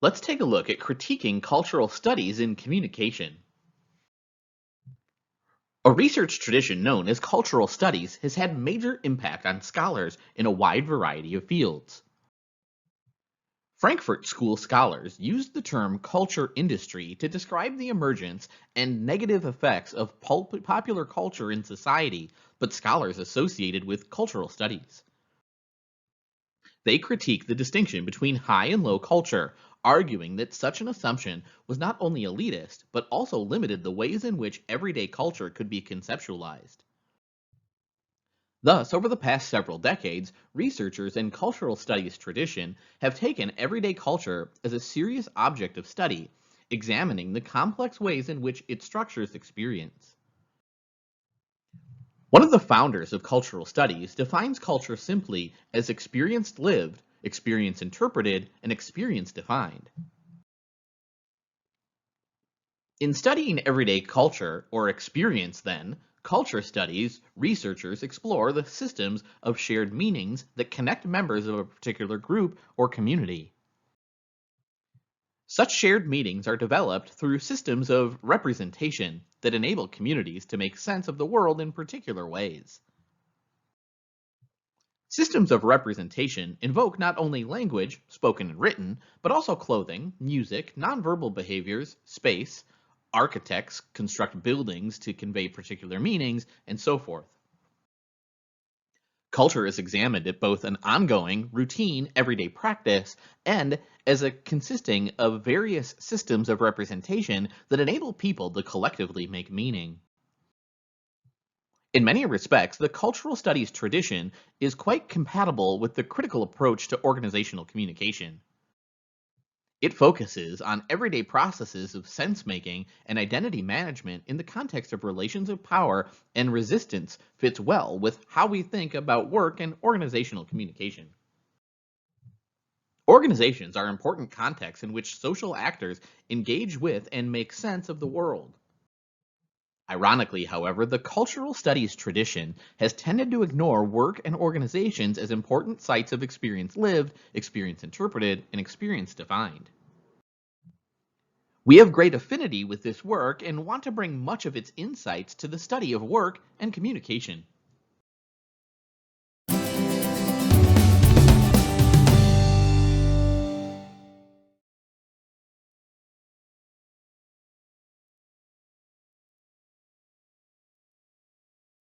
Let's take a look at critiquing cultural studies in communication. A research tradition known as cultural studies has had major impact on scholars in a wide variety of fields. Frankfurt School scholars used the term culture industry to describe the emergence and negative effects of popular culture in society, but scholars associated with cultural studies. They critique the distinction between high and low culture, arguing that such an assumption was not only elitist, but also limited the ways in which everyday culture could be conceptualized. Thus, over the past several decades, researchers in cultural studies tradition have taken everyday culture as a serious object of study, examining the complex ways in which it structures experience. One of the founders of cultural studies defines culture simply as experience lived, experience interpreted, and experience defined. In studying everyday culture, or experience then, culture studies, researchers explore the systems of shared meanings that connect members of a particular group or community. Such shared meanings are developed through systems of representation that enable communities to make sense of the world in particular ways. Systems of representation invoke not only language, spoken and written, but also clothing, music, nonverbal behaviors, space. Architects construct buildings to convey particular meanings, and so forth. Culture is examined at both an ongoing, routine, everyday practice and as a consisting of various systems of representation that enable people to collectively make meaning. In many respects, the cultural studies tradition is quite compatible with the critical approach to organizational communication. It focuses on everyday processes of sense making and identity management in the context of relations of power, and resistance fits well with how we think about work and organizational communication. Organizations are important contexts in which social actors engage with and make sense of the world. Ironically, however, the cultural studies tradition has tended to ignore work and organizations as important sites of experience lived, experience interpreted, and experience defined. We have great affinity with this work and want to bring much of its insights to the study of work and communication.